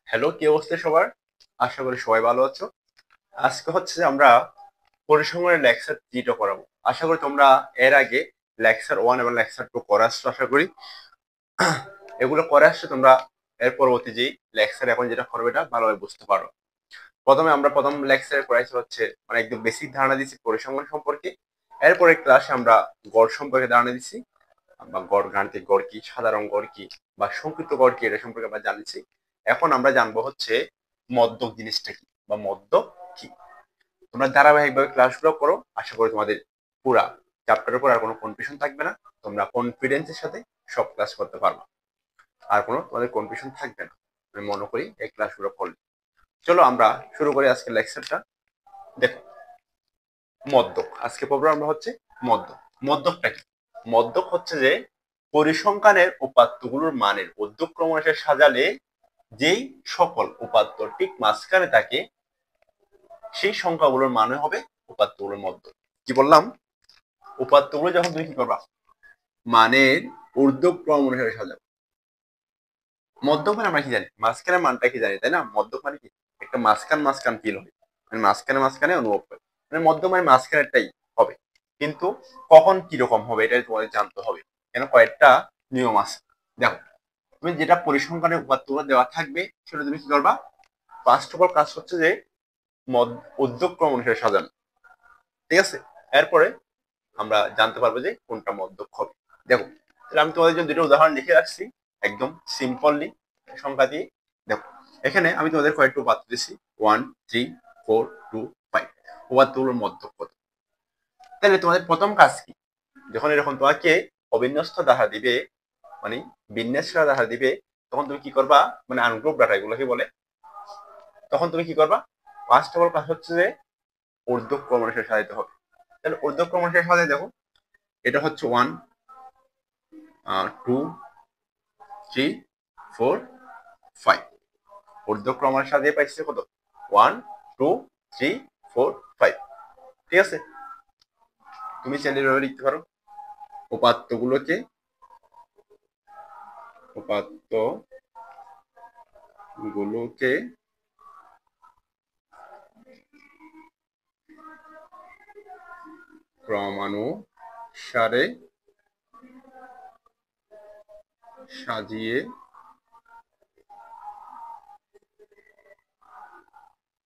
Hello, কি অবস্থা সবার? আশা করি সবাই ভালো আছো। আজকে হচ্ছে যে আমরা পরিসংখ্যানের লেকচার 3টা করাবো। আশা করি তোমরা এর আগে লেকচার 1 এবং লেকচার 2 করে আসছো। আশা করি এগুলো করে আসছো তোমরা। এর পরবর্তী যে লেকচার এখন যেটা করবে এটা ভালোভাবে বুঝতে পারো। প্রথমে আমরা প্রথম লেকচারে করাইছি হচ্ছে মানে একদম বেসিক ধারণা দিচ্ছি পরিসংখ্যান সম্পর্কে। এরপরে ক্লাসে আমরা গড় সম্পর্কে ধারণা দিচ্ছি, বা গড়, গাণিতিক গড় কি, সাধারণ গড় কি, বা সংক্ষিপ্ত গড় কি, এটা সম্পর্কে আমরা জানছি। এখন আমরা জানবো হচ্ছে মদ্যক জিনিসটা কি বা মদ্যক কি। তোমরা ধারাবাহিকভাবে ক্লাসগুলো করো, আশা করি তোমাদের পুরা চ্যাপ্টারের উপর আর কোনো কনফিউশন থাকবে না। তোমরা কনফিডেন্সের সাথে সব ক্লাস করতে পারবে, আর কোনো তোমাদের কনফিউশন থাকবে না। আমি মনে করি এই ক্লাসগুলো করলে। চলো আমরা শুরু করি আজকের লেকচারটা। দেখো, মদ্যক আজকে পড়বো আমরা হচ্ছে মদ্যক। মদ্যকটা কি? মদ্যক হচ্ছে যে পরিসংখ্যানের উপাত্তগুলোর মানের ঊর্ধ্বক্রম অনুসারে সাজালে যেই সকল উপাত্ত ঠিক মাঝখানে থাকে সেই সংখ্যাগুলোর মানে হবে উপাত্তগুলোর মধ্যক। কি বললাম? উপাত্তগুলো যখন তুমি কি করবা, মানের ঊর্ধ্বক্রম অনুসারে সাজাবো। মধ্যক মানে আমরা কি জানি, মাঝখানে মানটা কি জানি, তাই না? মধ্যক মানে কি, একটা মাঝখান মাঝখান ফিল হয়, মানে মাঝখানে মাঝখানে অনুভব হয়, মানে মধ্যক মানে মাঝখানেরটাই হবে। কিন্তু কখন কিরকম হবে এটা তোমাদের জানতে হবে, কেন কয়েকটা নিয়ম আছে। দেখো, তুমি যেটা পরিসংখ্যানের উপাত্তগুলো দেওয়া থাকবে সেটা তুমি কি করবা, ফার্স্ট অফ অল কাজ হচ্ছে যে ঊর্ধ্বক্রম অনুসারে সাজানো। ঠিক আছে? এরপরে আমরা জানতে পারবো যে কোনটা মধ্যক হবে। দেখো, তাহলে আমি তোমাদের জন্য দুটো উদাহরণ লিখে রাখছি, একদম সিম্পলি সংখ্যা দিয়ে। দেখো, এখানে আমি তোমাদের কয়েকটা উপাত্ত দিচ্ছি, 1, 3, 4, 2, 5। উপাত্তগুলোর মধ্যক কত? তাহলে তোমাদের প্রথম কাজ কি, যখন এরকম তোমাকে অবিন্যস্ত দেখা দিবে, মানে বিন্যাস দেখা দিবে, তখন তুমি কি করবা, মানে আনগ্রুপ ডাটা এগুলোকে বলে, তখন তুমি কি করবা, ফার্স্ট অফ অল কাজ হচ্ছে যে ঊর্ধ্বক্রম অনুসারে সাজাতে হবে। তাহলে ঊর্ধ্বক্রম অনুসারে সাজাই। দেখো, এটা হচ্ছে 1, 2, 3, 4, 5। ঊর্ধ্বক্রমের সাথে পাইছে কত? 1, 2, 3, 4, 5। ঠিক আছে? তুমি চাইলে এভাবে লিখতে পারো, উপাত্তগুলোকে উপাত্ত গুলোকে ক্রমানুসারে সাজিয়ে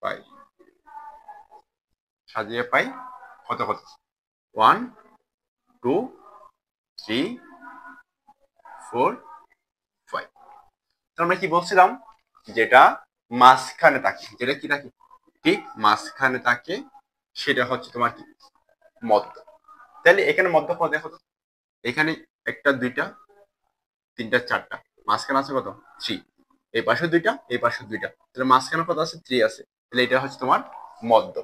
পাই। সাজিয়ে পাই কত কত? 1, 2, 3, 4, 5। তো আমরা কি বলছিলাম, যেটা মাঝখানে থাকে, যেটা কি থাকে, ঠিক মাঝখানে থাকে, সেটা হচ্ছে তোমার কি, মধ্য। তাহলে এখানে মধ্য কত দেখো তো, এখানে একটা, দুইটা, তিনটা, চারটা, মাঝখানে আছে কত? 3। এই পাশে দুইটা, এই পাশে দুইটা, তাহলে মাঝখানে কত আছে? 3 আছে। তাহলে এটা হচ্ছে তোমার মধ্য।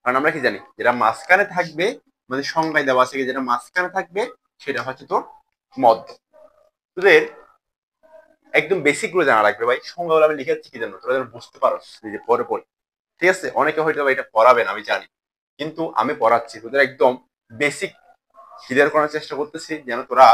কারণ আমরা কি জানি, যেটা মাঝখানে থাকবে, মানে সংজ্ঞায় দেওয়া আছে যেটা মাঝখানে থাকবে সেটা হচ্ছে তোর মধ্য। তোদের একদম বেসিক গুলো জানা রাখবে ভাই, সংজ্ঞাগুলো আমি লিখে কি জানো, তোরা যেন বুঝতে পারো যে পরে পরে। ঠিক আছে? অনেকে হয়তো এটা পড়াবেন আমি জানি, কিন্তু আমি পড়াচ্ছি তোদের একদম বেসিক ক্লিয়ার করার চেষ্টা করতেছি, যেন তোরা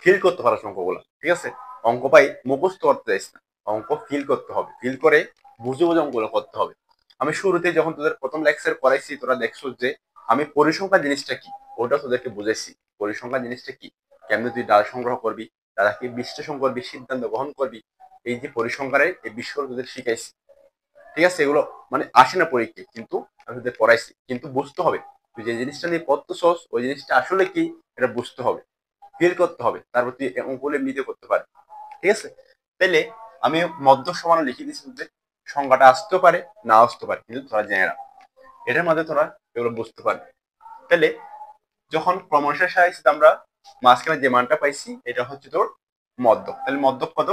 ফিল করতে পারো অঙ্কগুলো। ঠিক আছে? অঙ্ক পাই মুখস্থ করতে চাইছ না, অঙ্ক ফিল করতে হবে, ফিল করে বুঝে বুঝে অঙ্কগুলো করতে হবে। আমি শুরুতে যখন তোদের প্রথম লেকচার করাইছি, তোরা দেখছো যে আমি পরিসংখ্যান জিনিসটা কি ওটা তোদেরকে বুঝেছি। পরিসংখ্যান জিনিসটা কি, কেমনে তুই ডাটা সংগ্রহ করবি, ডাটাকে বিশ্লেষণ করবি, সিদ্ধান্ত গ্রহণ করবি, এই যে পরিসংখ্যানের এই বিষয়গুলো তোদের শিখাইছি। ঠিক আছে? এগুলো মানে আসে না পরীক্ষায়, কিন্তু আমি তোদের পড়াইছি, কিন্তু বুঝতে হবে। তুই যে জিনিসটা নিয়ে পড়তেছস ওই জিনিসটা আসলে কি এটা বুঝতে হবে, ফিল করতে হবে, তারপর তুই অঙ্কগুলো এমনিতে করতে পারবি। ঠিক আছে? তাইলে আমি মধ্য সমান লিখে দিচ্ছি তোদের, সংখ্যাটা আসতেও পারে না আসতে পারে, কিন্তু তোরা জেনে রাখ, এটার মধ্যে তোরা এগুলো বুঝতে পারবি। তাহলে যখন ক্রমানুসারে সাজাইছি, আমরা মাঝখানে যে মানটা পাইছি এটা হচ্ছে তোর মধ্যক। তাহলে মধ্যক কত?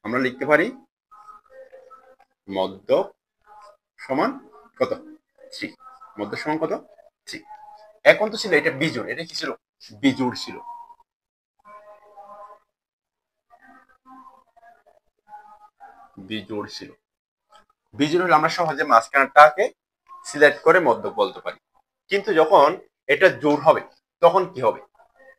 আমরা লিখতে পারি মধ্যক সমান কত? 3। মধ্যক সমান কত? 3। এখন তো ছিল এটা বিজোড়, এটা কি ছিল? বিজোড় ছিল। বিজোড় ছিল। বিজোড় হলে আমরা সহজে মাঝখানটাকে সিলেক্ট করে মধ্যক বলতে পারি। কিন্তু যখন এটা জোড় হবে তখন কি হবে,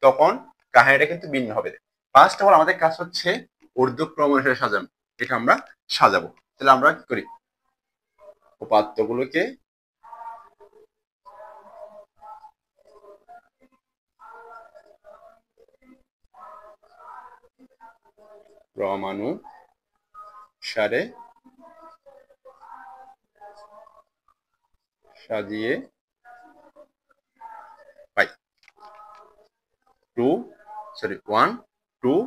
তখন কাহিনীটা কিন্তু ভিন্ন হবে। ফার্স্ট অফ অল আমাদের কাজ হচ্ছে ঊর্ধ্বক্রম অনুসারে সাজানো। এটা আমরা সাজাবো। তাহলে আমরা কি করি, উপাত্তগুলোকে ক্রমানুসারে সাজিয়ে পাই। 1 2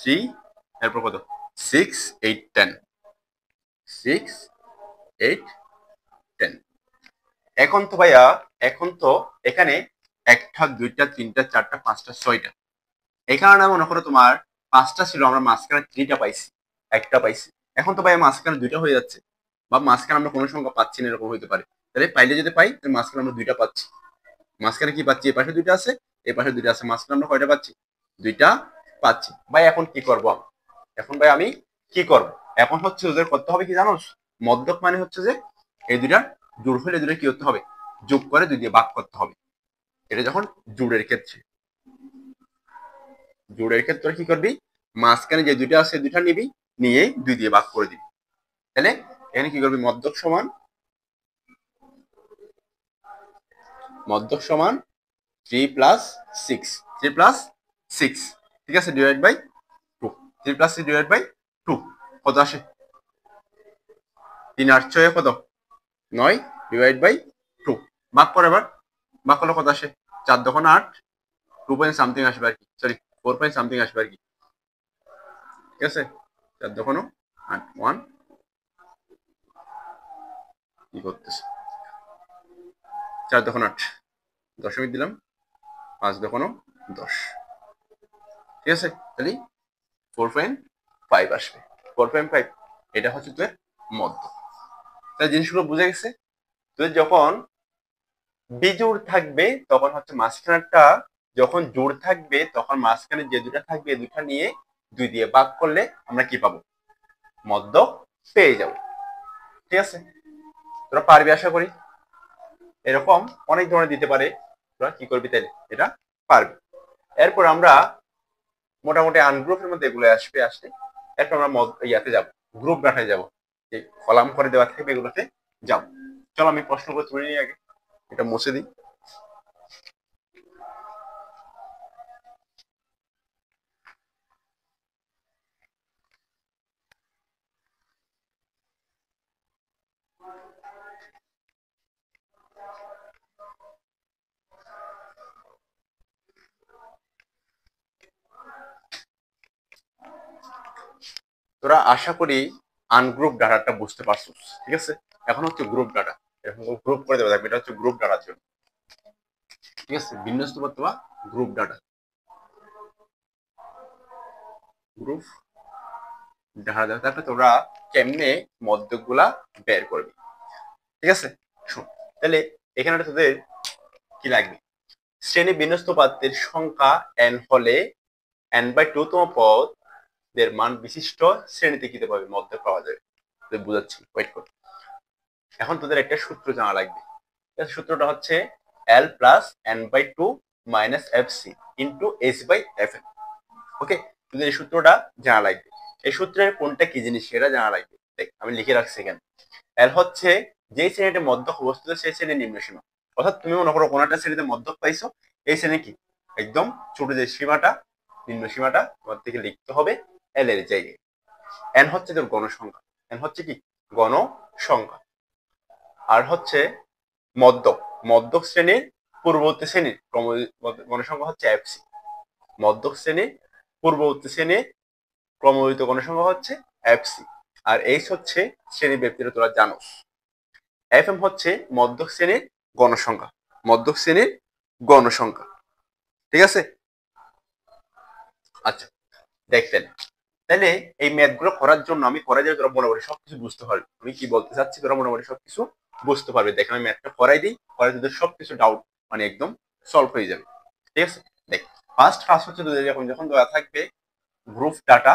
3, এরপর কত 6 8 10, 6 8 10। এখন তো ভাইয়া, এখন তো এখানে একটা দুইটা তিনটা চারটা পাঁচটা ছয়টা, এখানে মনে করো তোমার পাঁচটা ছিল, আমরা মাঝখানে 3টা পাইছি, একটা পাইছি। এখন তো ভাইয়া মাঝখানে 2টা হয়ে যাচ্ছে, বা মাঝখানে আমরা কোনো সংখ্যা পাচ্ছি না, এরকম হইতে পারে। তাহলে পাইলে যদি পাই, তাহলে মাঝখানে আমরা 2টা পাচ্ছি। মাঝখানে কি পাচ্ছি, এই পাশে 2টা আছে, এই পাশে 2টা আছে, মাঝখানে আমরা কয়টা পাচ্ছি, 2টা পাচ্ছি। ভাই এখন কি করবো আমি, এখন ভাই আমি কি করব, এখন হচ্ছে ওদের করতে হবে কি জানোস, মদ্যক মানে হচ্ছে যে এই দুইটা জোড় হলে দুইটা কি করতে হবে, যোগ করে 2 দিয়ে ভাগ করতে হবে। এটা যখন জোড়ের ক্ষেত্রে, জোড়ের ক্ষেত্রে কি করবি, মাঝখানে যে 2টা আছে 2টা নিবি, নিয়ে 2 দিয়ে ভাগ করে দিবি। তাহলে এখানে কি করবি, মদ্যক সমান 3 প্লাস 6, 3 প্লাস 6, ঠিক আছে, divide by 2, 3 plus 6 divide by 2, কত আসে, 3 8 6 কত 9, ডিভাইড বাই 2, ভাগ করে এবার, ভাগ করলে কত আসে, 4 দোকান 8, 2 পয়েন্ট সামথিং আসবে আর কি, সরি 4 পয়েন্ট সামথিং আসবে আর কি, ঠিক আছে, 4 দোকান 8 1, কি করতেছে, 4 দোকান 8, দশমিক দিলাম, 5 দোকান 10, ঠিক আছে, তাহলে 4.5 আসবে, 4.5, এটা হচ্ছে তোর মধ্য। তাহলে জিনিসগুলো বুঝে গেছে। তুই যখন বিজোড় থাকবে তখন হচ্ছে মাঝখানেরটা, যখন জোড় থাকবে তখন মাঝখানে যে 2টা থাকবে 2টা নিয়ে 2 দিয়ে ভাগ করলে আমরা কি পাবো, মধ্য পেয়ে যাব। ঠিক আছে, তোরা পারবি আশা করি। এরকম অনেক ধরনের দিতে পারে, তোরা কি করবি তাহলে এটা পারবি। এরপর আমরা মোটামুটি আনগ্রুপের মধ্যে এগুলো আসবে, আসলে এরপর আমরা ইয়াতে যাব, গ্রুপ ডাটায় যাব, যে কলাম করে দেওয়া থাকবে এগুলোতে যাব। চলো আমি প্রশ্ন করে তুলে নিই আগে, এটা মুছে দিই। তোরা আশা করি আনগ্রুপ ডাটাটা বুঝতে পারছিস, ঠিক আছে। এখন হচ্ছে গ্রুপ ডাটা, এরকম গ্রুপ করে দেওয়া থাকবে, এটা হচ্ছে গ্রুপ ডাটার জন্য, ঠিক আছে, বিন্যস্ত করতে বা গ্রুপ ডাটা, গ্রুপ ডাটা দেওয়া থাকলে তোরা কেমনে মধ্যক গুলা বের করবি, ঠিক আছে। শোন, তাহলে এখানে তোদের কি লাগবে, শ্রেণী বিন্যস্ত পাত্রের সংখ্যা n হলে n/2 তম পদের মান বিশিষ্ট শ্রেণীতে কি পাবে, মধ্যক পাওয়া যাবে। বুঝাচ্ছি, ওয়েট কর। এখন তোদের একটা সূত্র জানা লাগবে, সূত্রটা হচ্ছে L plus n/2 minus fc into h/fn। ওকে, তোদের এই সূত্রটা জানা লাগবে। এই সূত্রের কোনটা কি জিনিস সেটা জানা লাগবে। দেখ আমি লিখে রাখছি এখানে, L হচ্ছে যে শ্রেণীতে মধ্যক অবস্থিত সেই শ্রেণীর নিম্ন সীমা। অর্থাৎ তুমি মনে করো কোন একটা শ্রেণীতে মধ্যক পাইছো, এই শ্রেণী কি একদম ছোট যে সীমাটা, নিম্ন সীমাটা তোমার থেকে লিখতে হবে L এর জায়গায়। n হচ্ছে তোর গণসংখ্যা, n হচ্ছে কি গণসংখ্যা। আর হচ্ছে মধ্যক, মধ্যক শ্রেণীর পূর্ববর্তী শ্রেণীর গণসংখ্যা হচ্ছে এফসি। মধ্যক শ্রেণীর পূর্ববর্তী শ্রেণীর ক্রমবর্ধিত গণসংখ্যা হচ্ছে এফসি। আর এইচ হচ্ছে শ্রেণী ব্যক্তিরা তোরা জানোস। এফএম হচ্ছে মধ্যক শ্রেণীর গণসংখ্যা, মধ্যক শ্রেণীর গণসংখ্যা, ঠিক আছে। আচ্ছা দেখতেন, তাহলে এই ম্যাথ গুলো করার জন্য আমি করাই দিলে তোরা মোটামুটি সবকিছু বুঝতে পারবি আমি কি বলতে চাচ্ছি, তোরা মোটামুটি সবকিছু বুঝতে পারবি। দেখ আমি ম্যাথটা করাই দিই, করাই তোদের সবকিছু ডাউট মানে একদম সলভ হয়ে যাবে, ঠিক আছে। দেখ ফার্স্ট কাজ হচ্ছে তোদের যখন যখন দেওয়া থাকবে গ্রুপ ডাটা,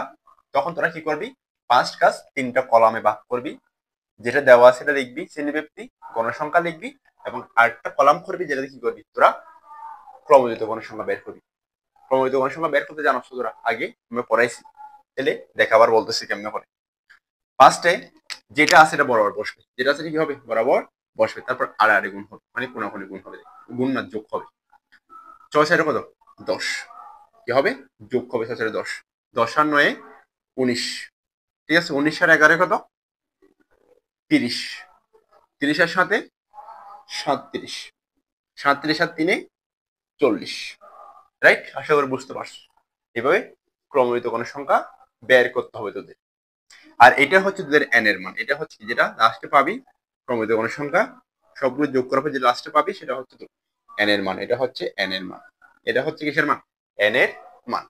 তখন তোরা কি করবি, ফার্স্ট কাজ 3টা কলামে ভাগ করবি, যেটা দেওয়া আছে সেটা লিখবি, শ্রেণী ব্যক্তি গণসংখ্যা লিখবি, এবং আরেকটা কলাম করবি যেটা কি করবি তোরা ক্রমযুক্ত গণসংখ্যা বের করবি। ক্রমযুক্ত গণসংখ্যা বের করতে জানো তোরা, আগে আমরা পড়াইছি। তাহলে দেখা আবার বলতেছি কেমনে করে। ফার্স্টে যেটা আছে এটা বরাবর বসবে, যেটা আছে কি হবে বরাবর বসবে, তারপর আড়াআড়ি গুণ হবে, মানে কোনাকুনি গুণ হবে, গুণ না যোগ হবে। 6 কত 10, কি হবে যোগ হবে 6 10, 10 আর 9 19, ঠিক আছে। 19 আর 11 কত 30, 30 আর 7 37, 37 আর 3 40, রাইট। আশা করি বুঝতে পারছো। এভাবে ক্রমযুক্ত কোন সংখ্যা বের করতে হবে তোদের। আর এটা হচ্ছে তোদের n এর মান, এটা হচ্ছে যেটা লাস্টে পাবি ক্রমযুক্ত কোন সংখ্যা সবগুলো যোগ করার পর যে লাস্টে পাবি সেটা হচ্ছে তোর n এর মান। এটা হচ্ছে n এর মান, এটা হচ্ছে কিসের মান n এর মান।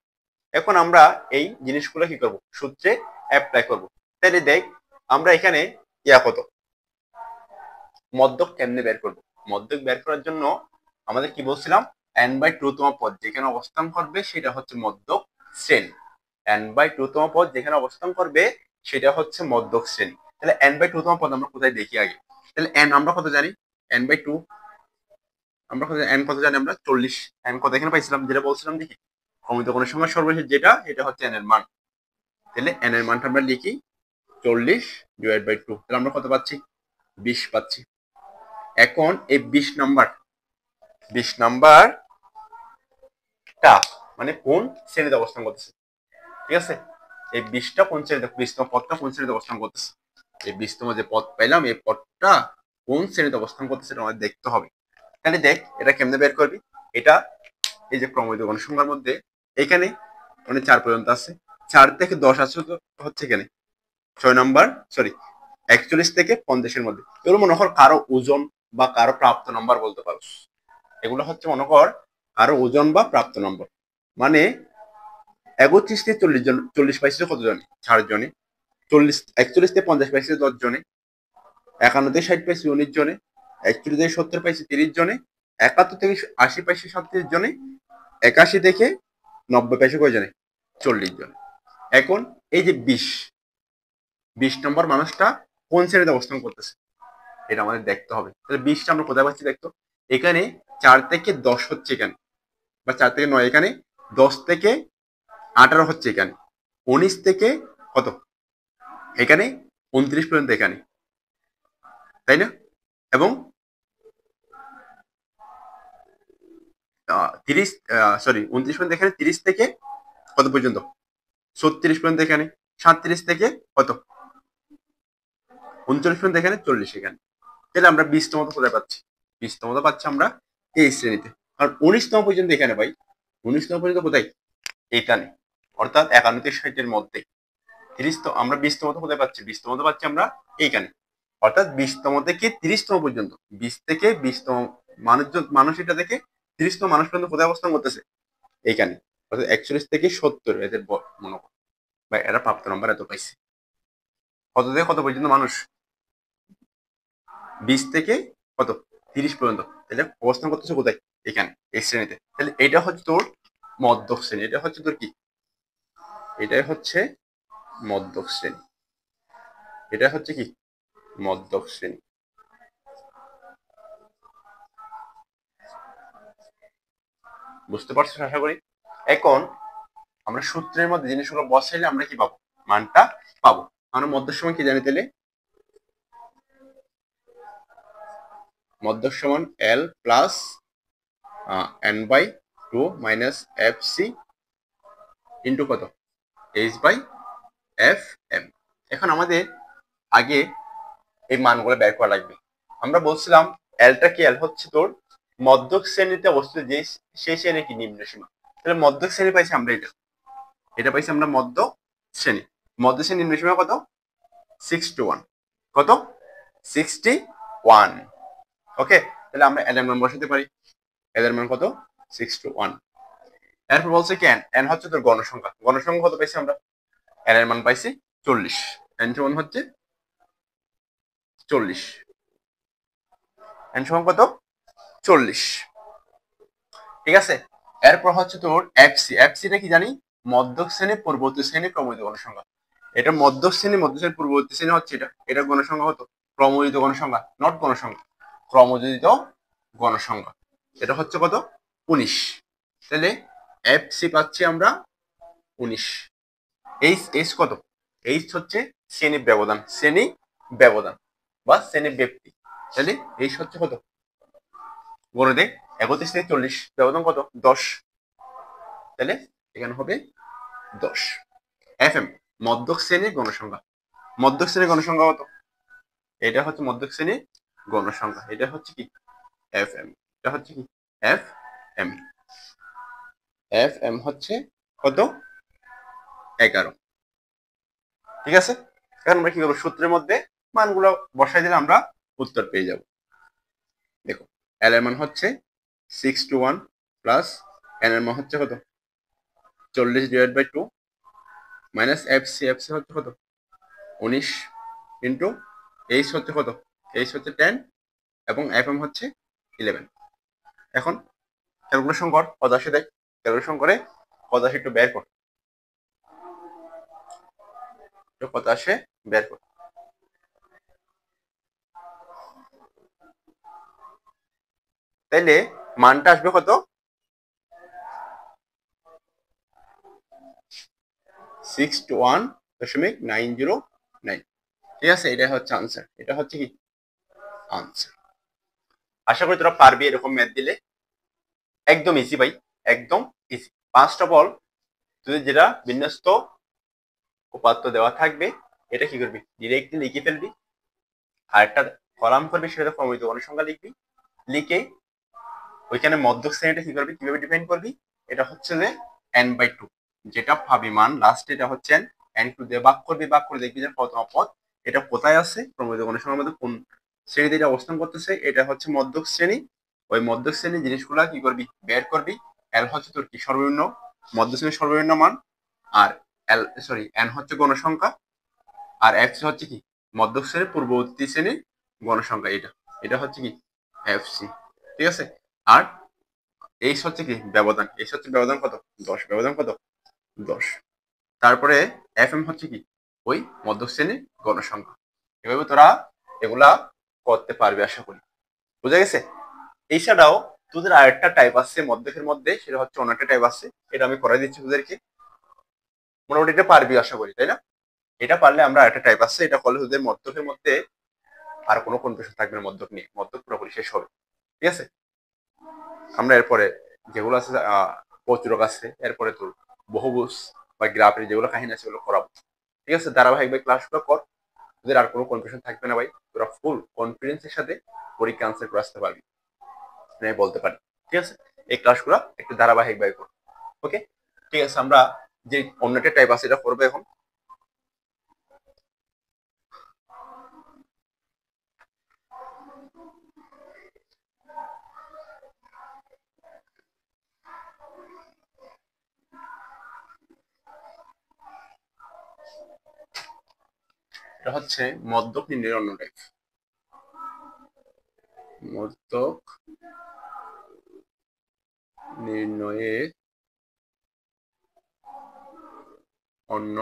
এখন আমরা এই জিনিসগুলো কি করব সূত্রে অ্যাপ্লাই করব। তাহলে দেখ আমরা এখানে কত মধ্যক কেমনে বের করব। মধ্যক বের করার জন্য আমাদের কি বলছিলাম n/2 তম পদ যেখানে অবস্থান করবে সেটা হচ্ছে মধ্যক শ্রেণী। n/2 তম পদ যেখানে অবস্থান করবে সেটা হচ্ছে মধ্যক শ্রেণী। তাহলে n/2 তম পদ আমরা কোথায় দেখি আগে। তাহলে n আমরা কত জানি, n/2 আমরা কত n কত জানি আমরা 40, n কত এখানে পাইছিলাম যেটা বলছিলাম দেখি ক্রমিত কোন সময় সর্বশেষ যেটা এটা হচ্ছে n এর মান। তাহলে n এর মানটা আমরা লিখি 40/2, তাহলে আমরা কত পাচ্ছি 20 পাচ্ছি। এখন এই 20 নাম্বারটা মানে কোন শ্রেণীতে অবস্থান করতেছে, ঠিক আছে। এই 20টা কোন শ্রেণীতে, 20তম পদটা কোন শ্রেণীতে অবস্থান করতেছে, এই 20তম যে পদ পাইলাম এই পদটা কোন শ্রেণীতে অবস্থান করতেছে এটা আমাদের দেখতে হবে। তাহলে দেখ এটা কেমনে বের করবি। এটা এই যে ক্রমযুক্ত গণসংখ্যার মধ্যে এখানে মানে 4 পর্যন্ত আছে, 4 থেকে 10 আছে হচ্ছে এখানে 6 নাম্বার, সরি 41 থেকে 50 এর মধ্যে। এগুলো মনে কর কারো ওজন বা কারো প্রাপ্ত নাম্বার বলতে পারো। এগুলো হচ্ছে মনে কর কারো ওজন বা প্রাপ্ত নম্বর। মানে 31 থেকে 40 জন, 40 পাইছে কত জনে 4 জনে, 41 থেকে 50 পাইছে 10 জনে, 51 থেকে 60 পাইছে 19 জনে, 41 থেকে 70 পাইছে 30 জনে, 71 থেকে 80 পাইছে 37 জনে, 81 থেকে 90 পাইছে কয় জনে 40 জনে। এখন এই যে 20 নম্বর মানুষটা কোন শ্রেণীতে অবস্থান করতেছে এটা আমাদের দেখতে হবে। তাহলে 20টা আমরা কোথায় পাচ্ছি দেখতো, এখানে 4 থেকে 10 হচ্ছে এখানে, বা 4 থেকে 9 এখানে, 10 থেকে 18 হচ্ছে এখানে, 19 থেকে কত এখানে, 29 পর্যন্ত এখানে, তাই না। এবং 30 সরি 29 পর্যন্ত এখানে, 30 থেকে কত পর্যন্ত 36 পর্যন্ত এখানে, 37 থেকে কত 39 পর্যন্ত এখানে, 40 এখানে। তাহলে আমরা 20তম কোথায় পাচ্ছি, 20তম পাচ্ছি আমরা এই শ্রেণীতে। কারণ 19তম পর্যন্ত এখানে ভাই, 19তম পর্যন্ত কোথায় এইখানে, অর্থাৎ 51 থেকে 60 এর মধ্যে। 30 তো আমরা 20তম কোথায় পাচ্ছি, 20তম পাচ্ছি আমরা এইখানে, অর্থাৎ 20তম থেকে 30তম পর্যন্ত, 20 থেকে 20তম মানুষ এটা থেকে 30তম মানুষ পর্যন্ত কোথায় অবস্থান করতেছে এইখানে, অর্থাৎ 41 থেকে 70 এদের মনে করো বা এরা প্রাপ্ত নাম্বার এত পাইছে। কত থেকে কত পর্যন্ত মানুষ 20 থেকে কত 30 পর্যন্ত, তাহলে অবস্থান করতেছে কোথায় এখানে এই শ্রেণীতে। তাহলে এটা হচ্ছে তোর মধ্যক শ্রেণী, এটা হচ্ছে তোর কি, এটাই হচ্ছে মধ্যক শ্রেণী, এটা হচ্ছে কি মধ্যক শ্রেণী। বুঝতে পারছো আশা করি। এখন আমরা সূত্রের মধ্যে জিনিসগুলো বসাইলে আমরা কি পাবো, মানটা পাবো। আমরা মধ্যক সমান কি জানি তাহলে, মধ্যক সমান L plus n/2 minus fc into কত h/fm। এখন আমাদের আগে এই মানগুলো বের করা লাগবে। আমরা বলছিলাম এলটা কি, এল হচ্ছে তোর মধ্যক শ্রেণীতে অবস্থিত যে সেই শ্রেণী কি নিম্ন সীমা। তাহলে মধ্যক শ্রেণী পাইছি আমরা এটা পাইছি আমরা মধ্যক শ্রেণী। মধ্যক শ্রেণী নিম্ন সীমা কত 61, কত 61। ওকে, তাহলে আমরা এল এর মান বসাতে পারি, এল এর মান কত 61। এরপর বলছে কি এন হচ্ছে তোর গণসংখ্যা, গণসংখ্যা কত পাইছি আমরা, এন এর মান পাইছি 40, এন সমান হচ্ছে 40, এন সমান কত 40, ঠিক আছে। এরপর হচ্ছে তোর এফসি, এফসিটা কি জানি মধ্যক শ্রেণী পূর্ববর্তী শ্রেণী ক্রমযুক্ত গণসংখ্যা। এটা মধ্যক শ্রেণী মধ্য শ্রেণী পূর্ববর্তী শ্রেণী হচ্ছে এটা গণসংখ্যা হতো ক্রমযুক্ত গণসংখ্যা, নট গণসংখ্যা, ক্রমযুক্ত গণসংখ্যা। এটা হচ্ছে কত 19, তাহলে এফসি পাচ্ছি আমরা 19, এইচ কত? এইচ হচ্ছে শ্রেণী ব্যবধান, শ্রেণী ব্যবধান বা শ্রেণী ব্যক্তি। তাহলে এইচ হচ্ছে কত? গণে দেখ, 31 থেকে 40 ব্যবধান কত? 10। তাহলে এখানে হবে 10। এফ এম মধ্যক শ্রেণীর গণসংখ্যা। মধ্যক শ্রেণীর গণসংখ্যা কত? এটা হচ্ছে মধ্যক শ্রেণীর গণসংখ্যা, এটা হচ্ছে কি এফ এম, এটা হচ্ছে কি এফ এম। এফ এম হচ্ছে কত? 11। ঠিক আছে, এখন আমরা কি করবো? সূত্রের মধ্যে মানগুলো বসাই দিলে আমরা উত্তর পেয়ে যাব। দেখো, এল এর মান হচ্ছে 621 প্লাস এন এর মান হচ্ছে কত? 40/2 মাইনাস এফসি, এফসি হচ্ছে কত? 19 ইন্টু এইচ হচ্ছে কত? এইচ হচ্ছে 10 এবং এফ এম হচ্ছে 11। এখন ক্যালকুলেশন কর, 85 দেখ, ক্যালকুলেশন করে 85 একটু বের কর, একটু 85 বের কর। তাইলে মানটা আসবে কত? 61.909। ঠিক আছে, এটা হচ্ছে আনসার, এটা হচ্ছে কি আনসার। আশা করি তোরা পারবি এরকম ম্যাথ দিলে। একদম ইজি ভাই, একদম ইজি। ফার্স্ট অফ অল তুই যেটা বিন্যস্ত উপাত্ত দেওয়া থাকবে এটা কি করবি? ডিরেক্টলি লিখে ফেলবি। আর একটা কলাম করবি, সেটা প্রমিত গণসংখ্যা লিখবি। লিখে ওইখানে মধ্যক শ্রেণীটা কি করবি, কিভাবে ডিফাইন করবি? এটা হচ্ছে যে n/2, যেটা পাবি মান লাস্ট, এটা হচ্ছে n2 দিয়ে ভাগ করবি, ভাগ করে দেখবি যে প্রথম পদ এটা কোথায় আছে, প্রমিত গণসংখ্যার মধ্যে কোন শ্রেণীতে এটা অবস্থান করতেছে, এটা হচ্ছে মধ্যক শ্রেণী। ওই মধ্যক শ্রেণীর জিনিসগুলা কি করবি? বের করবি। এল হচ্ছে তোর কি সর্বনিম্ন, মধ্য শ্রেণীর সর্বনিম্ন মান। আর এন হচ্ছে গণসংখ্যা। আর এফ সি হচ্ছে কি মধ্যক শ্রেণীর পূর্ববর্তী শ্রেণীর গণসংখ্যা। এটা এটা হচ্ছে কি এফ সি। ঠিক আছে, আর এইচ হচ্ছে কি ব্যবধান, এইচ হচ্ছে ব্যবধান কত? 10, ব্যবধান কত? 10। তারপরে এফ এম হচ্ছে কি ওই মধ্যক শ্রেণীর গণসংখ্যা। এভাবে তোরা এগুলা করতে পারবি আশা করি, বুঝা গেছে? এছাড়াও তোদের আরেকটা টাইপ আছে মধ্যকের মধ্যে, সেটা হচ্ছে অন্য একটা টাইপ আছে, এটা আমি করাই দিচ্ছি তোদেরকে। মোটামুটি এটা পারবি আশা করি, তাই না? এটা পারলে আমরা একটা টাইপ আছে, এটা করলে তোদের মধ্যকের মধ্যে আর কোনো কনফিউশন থাকবে না, মধ্যক নিয়ে, মধ্যক পুরোপুরি শেষ হবে। ঠিক আছে, আমরা এরপরে যেগুলো আছে প্রচুরক আছে, এরপরে তোর বহুভুজ বা গ্রাফের যেগুলো কাহিনী আছে সেগুলো করাবো। ঠিক আছে, ধারাবাহিক ভাই ক্লাসগুলো কর, তোদের আর কোনো কনফিউশন থাকবে না ভাই, তোরা ফুল কনফিডেন্সের সাথে পরীক্ষা আনসার করে আসতে পারবি, আমি বলতে পারি। ঠিক আছে, এই ক্লাসগুলো একটু ধারাবাহিক ভাবে কর। ওকে, ঠিক আছে, আমরা যে অন্যটা টাইপ আছে এটা করবো এখন। এটা হচ্ছে মধ্যক নির্ণয়ের অন্য টাইপ। মধ্যক নির্ণয়ের অন্য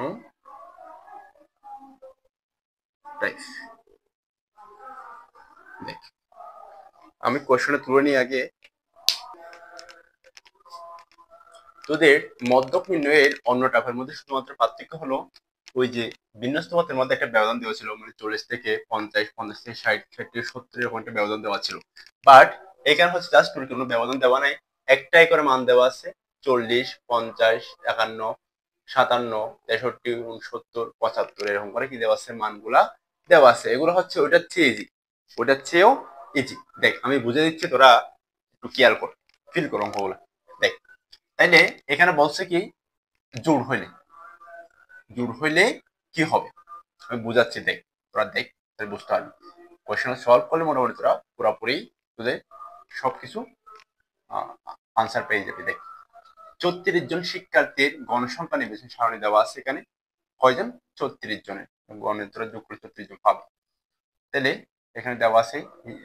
টাইপ। দেখ, আমি কোশ্চেনে তুলে নিই আগে। তোদের মধ্যক নির্ণয়ের অন্য টাইপের মধ্যে শুধুমাত্র পার্থক্য হলো ওই যে বিন্যস্ত পথের মধ্যে একটা ব্যবধান দেওয়া ছিল, মানে 40 থেকে 50, 50 থেকে 60, 60 থেকে 70 এরকম একটা ব্যবধান দেওয়া ছিল। বাট এখানে হচ্ছে জাস্ট কোনো ব্যবধান দেওয়া নাই, একটাই করে মান দেওয়া আছে, 40, 50, 51, 57, 63, 69, 75 এরকম করে কি দেওয়া আছে, মানগুলা দেওয়া আছে। এগুলো হচ্ছে ওইটার চেয়ে ইজি, ওইটার চেয়েও ইজি। দেখ আমি বুঝে দিচ্ছি, তোরা একটু কেয়ার কর, ফিল কর অঙ্কগুলা। দেখ, তাইলে এখানে বলছে কি জোড় হইলে, জোড় হইলে কি হবে আমি বুঝাচ্ছি, দেখ তোরা দেখ, তাহলে বুঝতে পারবি। কোয়েশ্চেন সলভ করলে মোটামুটি তোরা পুরোপুরি তোদের সবকিছু আনসার পেয়ে যাবি। দেখ, 34 জন শিক্ষার্থীর গণসংখ্যা নির্বাচন সারণী দেওয়া আছে এখানে, কয়জন? 34 জনের, গণের তোরা যোগ করে 34 জন পাবে। তাহলে এখানে দেওয়া আছে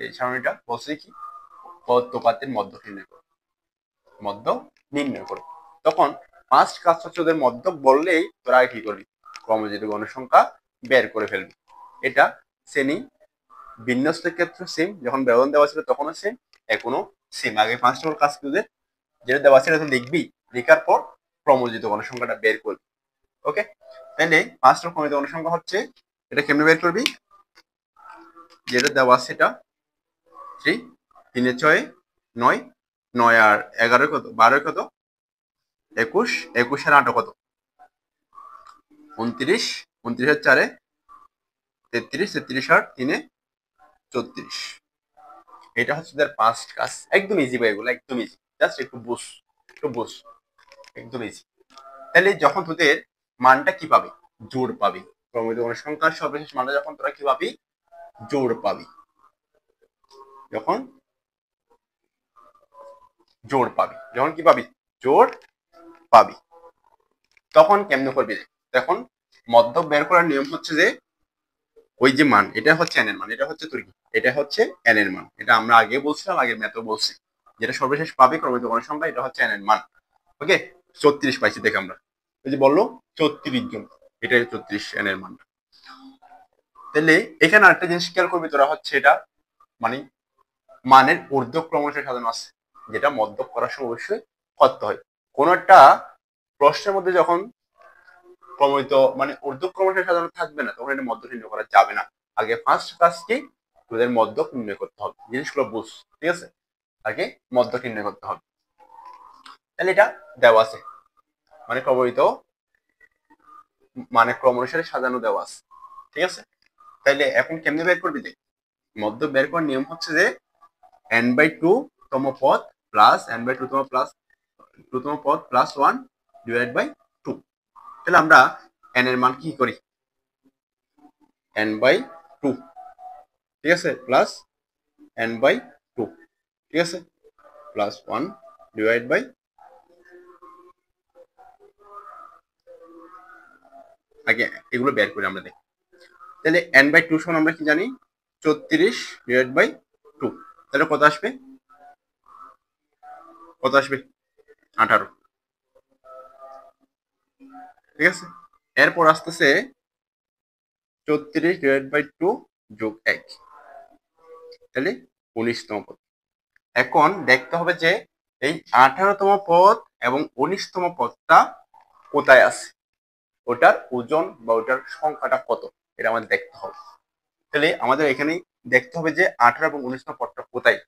এই সারণীটা, বলছে কি পদ্মপাতের মধ্য নির্ণয় করো, মধ্য নির্ণয় করো। তখন ফার্স্ট কাজ হচ্ছে ওদের মধ্যক বললেই তোরা কি করবি? ক্রমজিত গণসংখ্যা বের করে ফেলবি। এটা শ্রেণী বিন্যস্তের ক্ষেত্রে সেম, যখন ব্যবধান দেওয়া ছিল তখনও সেম, এখনো সেম। আগে ফার্স্ট অফ অল কাজ তোদের যেটা দেওয়া ছিল লিখবি, লেখার পর ক্রমজিত গণসংখ্যাটা বের করবি। ওকে, তাহলে ফার্স্ট ক্রমিত অনুসংখ্যা হচ্ছে, এটা কেমনে বের করবি, যেটা দেওয়া আছে এটা 3, 3 6 9, 9 আর 11 কত, 12 কত 21, 21 আর 8 কত 29, 29 আর 4 33, 33 আর 3 34। এটা হচ্ছে তার ফার্স্ট কাজ, একদম ইজি ভাই, এগুলো একদম ইজি, জাস্ট একটু বুঝ, একটু বুঝ, একদম ইজি। তাহলে যখন তোদের মানটা কি পাবি, জোড় পাবি, ক্রমিত অনুসংখ্যার সর্বশেষ মানটা যখন তোরা কি পাবি, জোড় পাবি, যখন জোড় পাবি, যখন কি পাবি, জোড় পাবি, তখন কেমনে করবি, তখন মধ্যক বের করার নিয়ম হচ্ছে যে ওই যে মান, এটা হচ্ছে এন এর মান, এটা হচ্ছে তোর কি, এটা হচ্ছে এন এর মান, এটা আমরা আগে বলছিলাম, আগের ম্যাথও বলছি, যেটা সর্বশেষ পাবি ক্রমিত অনুসংখ্যা, এটা হচ্ছে এন এর মান। ওকে, 34 পাইছি দেখে আমরা, ওই যে বললো 34 জন, এটাই 34 এন এর মান। তাহলে এখানে আরেকটা জিনিস খেয়াল করবি তোরা, হচ্ছে এটা মানে মানের ঊর্ধ্বক্রম অনুসারে সাজানো আছে, যেটা মধ্যক করার সময় অবশ্যই করতে হয়। কোন একটা প্রশ্নের মধ্যে যখন ক্রমিত মানে ঊর্ধ্বক্রম অনুসারে সাজানো থাকবে না, তখন এটা মধ্যক নির্ণয় করা যাবে না। আগে ফার্স্ট কাজ কি, তোদের মধ্যক নির্ণয় করতে হবে, জিনিসগুলো বুঝ, ঠিক আছে, আগে মধ্যক নির্ণয় করতে হবে। তাহলে এটা দেওয়া আছে, মানে ক্রমিত মানে ক্রম অনুসারে সাজানো দেওয়া আছে, ঠিক আছে। তাইলে এখন কেমনে বের করবি, যে মধ্যক বের করার নিয়ম হচ্ছে যে n/2 তম পদ প্লাস n/2 তম প্লাস 2 তম পদ প্লাস 1 ডিভাইড বাই 2। তাহলে আমরা n এর মান কি করি, n/2, ঠিক আছে, প্লাস n/2, ঠিক আছে, প্লাস 1 ডিভাইড বাই, আগে এগুলো বের করি আমরা দেখি। তাহলে n/2 সমান আমরা কি জানি, 34 ডিভাইড বাই 2, তাহলে কত আসবে, কত আসবে 18, ঠিক আছে। এরপর আসতেছে 34 ডিভাইড বাই 2 যোগ 1, তাহলে 19তম পদ। এখন দেখতে হবে যে এই 18তম পদ এবং 19তম পদটা কোথায় আছে, ওটার ওজন বা ওটার সংখ্যাটা কত, এটা আমাদের দেখতে হবে। তাহলে আমাদের এখানে দেখতে হবে যে 18 এবং 19তম পদটা কোথায়,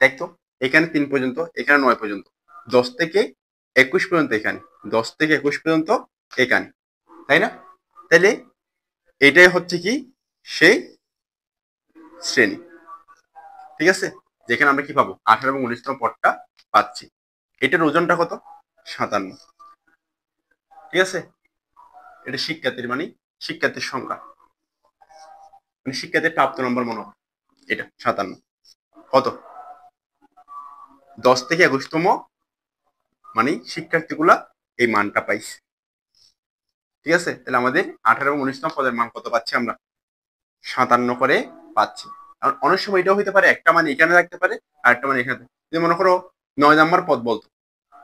দেখতো এখানে 3 পর্যন্ত, এখানে 9 পর্যন্ত, 10 থেকে 21 পর্যন্ত এখানে, 10 থেকে 21 পর্যন্ত এখানে, তাই না। তাহলে এটাই হচ্ছে কি সেই শ্রেণী, ঠিক আছে, যেখানে আমরা কি পাবো, 18 এবং 19তম পদটা পাচ্ছি। এটার ওজনটা কত, 57, ঠিক আছে। এটা শিক্ষার্থীর মানে শিক্ষার্থীর সংখ্যা, মানে শিক্ষার্থীর প্রাপ্ত নম্বর মনে হয়, এটা 57, কত 10 থেকে 21তম মানে শিক্ষার্থীগুলা এই মানটা পাইছে, ঠিক আছে। তাহলে আমাদের 18 এবং 19তম পদের মান কত পাচ্ছি আমরা, 57 করে পাচ্ছি। আর অনেক সময় এটাও হইতে পারে, একটা মান এখানে থাকতে পারে আর একটা মান এখানে, যদি মনে করো 9 নম্বর পদ বলতো,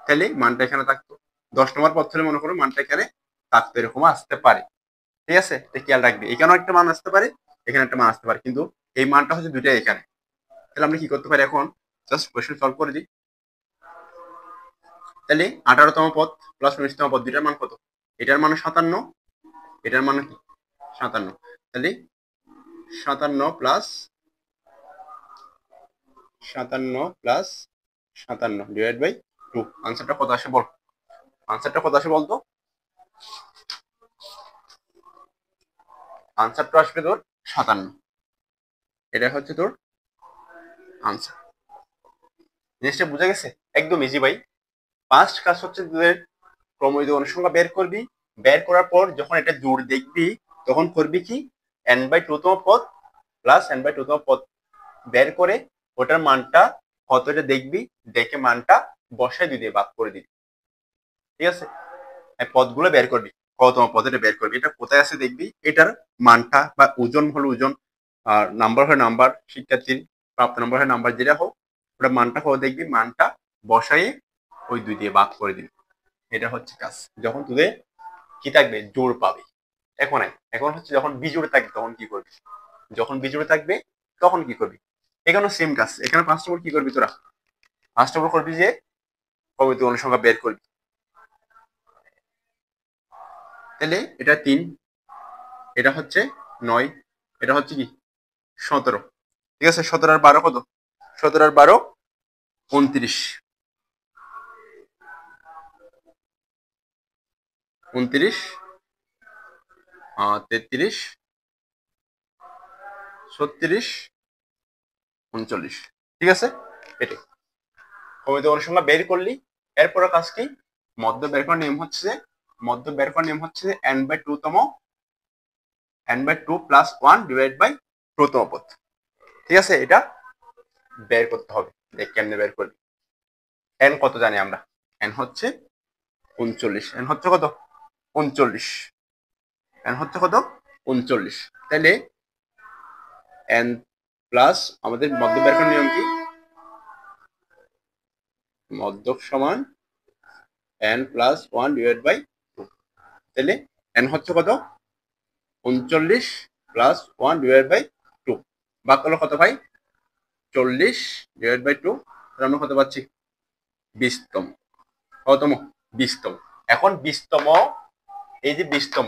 তাহলে মানটা এখানে থাকতো, 10 নম্বর পদ হলে মনে করো মানটা এখানে থাকতো, এরকম আসতে পারে, ঠিক আছে। তো খেয়াল রাখবে, এখানেও একটা মান আসতে পারে, এখানে একটা মান আসতে পারে, কিন্তু এই মানটা হচ্ছে দুইটাই এখানে। তাহলে আমরা কি করতে পারি, এখন জাস্ট কোয়েশ্চেন সলভ করে দিই। তাহলে 18তম পদ প্লাস 19তম পদ দুইটার মান কত, এটার মান 57, এটার মান কি 57, তাহলে 57 প্লাস 57 ডিভাইড বাই 2, আনসারটা কত আসে বল, আনসারটা কত আসে বলতো, আনসারটা আসবে তোর 57, এটা হচ্ছে তোর আনসার। জিনিসটা বুঝা গেছে, একদম ইজি ভাই। ফার্স্ট কাজ হচ্ছে তোদের ক্রমিত অনুসংখ্যা বের করবি, বের করার পর যখন এটা জোড় দেখবি, তখন করবি কি, n/2 তম পদ প্লাস n/2 তম পদ বের করে ওটার মানটা কত এটা দেখবি, দেখে মানটা বসায় 2 দিয়ে ভাগ করে দিবি, ঠিক আছে। পদগুলো বের করবি, কততম পদ এটা বের করবি, এটা কোথায় আছে দেখবি, এটার মানটা বা ওজন হলো ওজন, আর নাম্বার হলে নাম্বার, শিক্ষার্থীর প্রাপ্ত নাম্বার হলে নাম্বার, যেটা হোক ওটা মানটা কত দেখবি, মানটা বসায়ে ওই 2 দিয়ে ভাগ করে দিবি, এটা হচ্ছে কাজ। যখন তোদের কি থাকবে, জোড় পাবে। এখন হচ্ছে যখন বিজোড় থাকবে তখন কি করবি, যখন বিজোড় থাকবে তখন কি করবি, এখানে সেম কাজ। এখানে ফার্স্ট অফ অল কি করবি তোরা, ফার্স্ট অফ অল করবি যে ক্রমিত অনুসংখ্যা বের করবি। তাহলে এটা 3, এটা হচ্ছে 9, এটা হচ্ছে কি 17। ঠিক আছে, 17 আর 12 কত? 17 আর 12 29, 29, 33, 36, 39। ঠিক আছে, এটাই কমিত অনুসংখ্যা বের করলি। এরপরে কাজ কি? মধ্য বের করার নিয়ম হচ্ছে যে n/2 তম n/2 প্লাস 1 ডিভাইড বাই প্রথম পদ। ঠিক আছে, এটা বের করতে হবে। দেখ কেমনে বের করবি। n কত জানি আমরা? n হচ্ছে 39, n হচ্ছে কত? 39, n হচ্ছে কত? 39। তাহলে n প্লাস আমাদের মধ্য বের করার নিয়ম কি? মধ্যক সমান n প্লাস 1 ডিভাইড বাই 2। তাহলে n হচ্ছে কত? 39 প্লাস 1 ডিভাইড বাই 2। ভাগ করলে কত ভাই? 40 ডিভাইড বাই 2। তাহলে আমরা কত পাচ্ছি? 20তম। কততম? 20তম। এখন 20তম, এই যে 20তম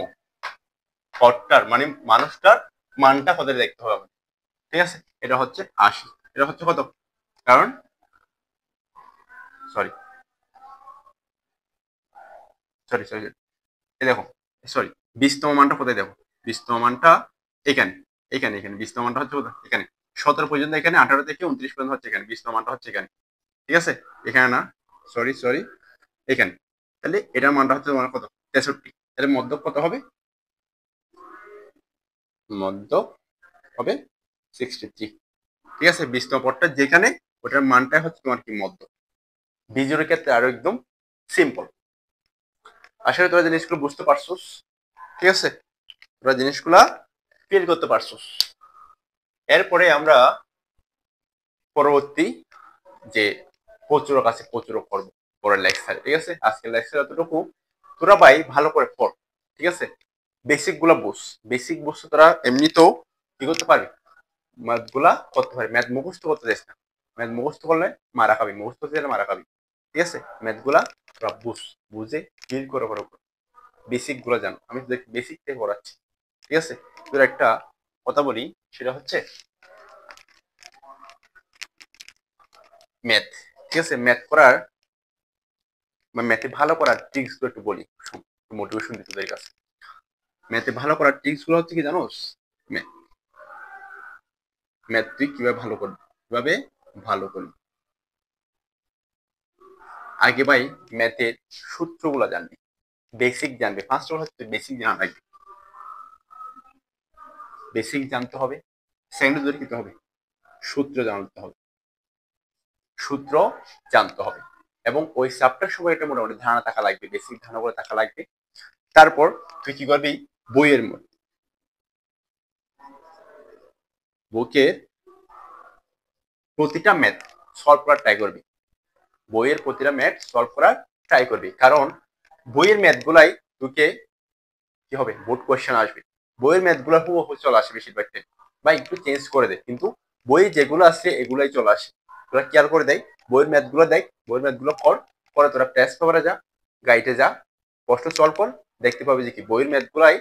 পদটার মানে মানুষটার মানটা কত দেখতে হবে আমাদের। ঠিক আছে, এটা হচ্ছে 80, এটা হচ্ছে কত? কারণ সরি সরি সরি এই দেখো, সরি 20তম মানটা কোথায়? দেখো 20তম মানটা এখানে, এখানে এখানে 20তম মানটা হচ্ছে কোথায়? এখানে 17 পর্যন্ত এখানে, 18 থেকে 29 পর্যন্ত হচ্ছে এখানে, 20তম মানটা হচ্ছে এখানে। ঠিক আছে, এখানে না, সরি সরি এখানে। তাহলে এটার মানটা হচ্ছে তোমার কত? 63। তাহলে মধ্যক কত হবে? মধ্যক হবে 63। ঠিক আছে, 20তম পদটা যেখানে, ওটার মানটাই হচ্ছে তোমার কি মধ্য। বিজোড়ের ক্ষেত্রে আরো একদম সিম্পল। আসলে তোরা জিনিসগুলো বুঝতে পারছোস? ঠিক আছে, তোরা জিনিসগুলা ফিল করতে পারছোস। এরপরে আমরা পরবর্তী যে প্রচুরক আছে প্রচুরক করবো পরের লেকচারে। ঠিক আছে, আজকের লেকচার এতটুকু। তোরা ভাই ভালো করে পড়। ঠিক আছে, বেসিক গুলা বুঝ। বেসিক বুঝতে তোরা এমনিতেও কি করতে পারবি? ম্যাথ গুলা করতে পারবি। ম্যাথ মুখস্থ করতে যাস না। ম্যাথ মুখস্থ করলে মারা খাবি, মুখস্থ করতে গেলে মারা খাবি। ঠিক আছে, ম্যাথ গুলা তোরা বুঝ, বুঝে ফিল করে করে বেসিক গুলা জান। আমি বেসিক থেকে পড়াচ্ছি। ঠিক আছে, তোর একটা কথা বলি, সেটা হচ্ছে ম্যাথ। ঠিক আছে, ম্যাথ করার বা ম্যাথে ভালো করার ট্রিক্স গুলো একটু বলি, মোটিভেশন দিতে তোদের কাছে। ম্যাথে ভালো করার ট্রিক্স গুলো হচ্ছে কি জানোস? ম্যাথ তুই কিভাবে ভালো করবি, কিভাবে ভালো করবি? আগে ভাই ম্যাথের সূত্রগুলো জানবি, বেসিক জানবি। ফার্স্ট অফ অল হচ্ছে বেসিক জানা লাগবে, বেসিক জানতে হবে। সেকেন্ড ধরে কি হবে? সূত্র জানতে হবে, সূত্র জানতে হবে। এবং ওই চ্যাপ্টার সময় একটা মোটামুটি ধারণা থাকা লাগবে, বেসিক ধারণা করে থাকা লাগবে। তারপর তুই কি করবি? বইয়ের মধ্যে বুকের প্রতিটা ম্যাথ সলভ করার ট্রাই করবি। বইয়ের প্রতিটা ম্যাথ সলভ করার ট্রাই করবি, কারণ বইয়ের ম্যাথ গুলাই তোকে কি হবে? বোর্ড কোয়েশ্চেন আসবে। বইয়ের ম্যাথ গুলা হুবহু চলে আসে বেশিরভাগ টাইম, বা একটু চেঞ্জ করে দেয়, কিন্তু বই যেগুলো আছে এগুলাই চলে আসে। তোরা খেয়াল করে দেয়, বইয়ের ম্যাথ গুলো দেখ, বইয়ের ম্যাথ গুলো কর, পরে তোরা টেস্ট পেপারে যা, গাইডে যা, প্রশ্ন সলভ কর, দেখতে পাবি যে কি বইয়ের ম্যাথ গুলাই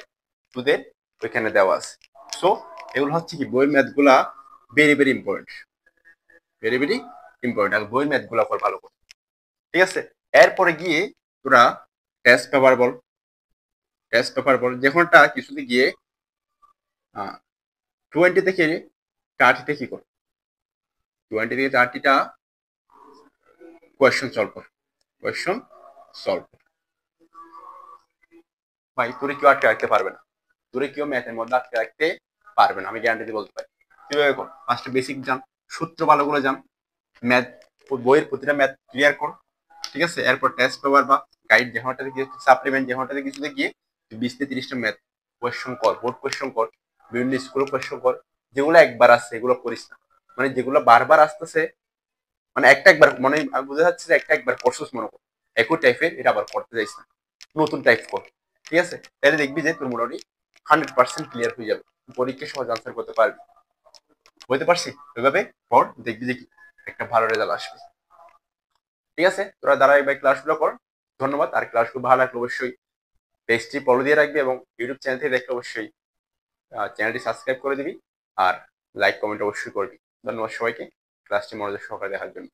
তোদের ওইখানে দেওয়া আছে। সো এগুলো হচ্ছে কি বইয়ের ম্যাথ গুলা very very important, very very important. আর বইয়ের ম্যাথ গুলা কর ভালো করে। ঠিক আছে, এরপরে গিয়ে তোরা টেস্ট পেপার বল, টেস্ট পেপার বল যে কোনটা কিছুতে গিয়ে 20 থেকে 30তে কি কর, 20 থেকে 30টা কোয়েশ্চন সলভ কর, কোয়েশ্চন সলভ কর। ভাই তোরে কেউ আটকে রাখতে পারবে না, তোরে কেউ ম্যাথের মধ্যে আটকে রাখতে পারবে না, আমি গ্যারান্টি দিয়ে বলতে পারি। কিভাবে কর? ফার্স্টে বেসিক জান, সূত্র ভালো করে জান, ম্যাথ বইয়ের প্রতিটা ম্যাথ ক্লিয়ার কর। ঠিক আছে, এরপর টেস্ট পেপার বা গাইড যেখানটাতে গিয়ে সাপ্লিমেন্ট যেখানটাতে কিছুতে গিয়ে 20 থেকে 30টা ম্যাথ কোয়েশ্চন কর, বোর্ড কোয়েশ্চন কর, বিভিন্ন স্কুল কোয়েশ্চন কর। যেগুলো একবার আসছে এগুলো করিস না, মানে যেগুলো বারবার আসতেছে, মানে একটা একবার মনে বোঝা যাচ্ছে যে একটা একবার করছিস মনে কর, একই টাইপের এটা আবার করতে যাইস না, নতুন টাইপ কর। ঠিক আছে, তাহলে দেখবি যে তোর মোটামুটি 100% ক্লিয়ার হয়ে যাবে, পরীক্ষা সহজ আনসার করতে পারবি। বুঝতে পারছি? ওইভাবে পর, দেখবি যে কি একটা ভালো রেজাল্ট আসবে। ঠিক আছে, তোরা ধারাবাহিক ক্লাসগুলো কর। ধন্যবাদ। আর ক্লাসগুলো ভালো লাগলে অবশ্যই পেজটি ফলো দিয়ে রাখবি এবং ইউটিউব চ্যানেল থেকে দেখলে অবশ্যই চ্যানেলটি সাবস্ক্রাইব করে দিবি আর লাইক কমেন্ট অবশ্যই করবি। ধন্যবাদ সবাইকে ক্লাসটি মনোযোগ সহকারে দেখার জন্য।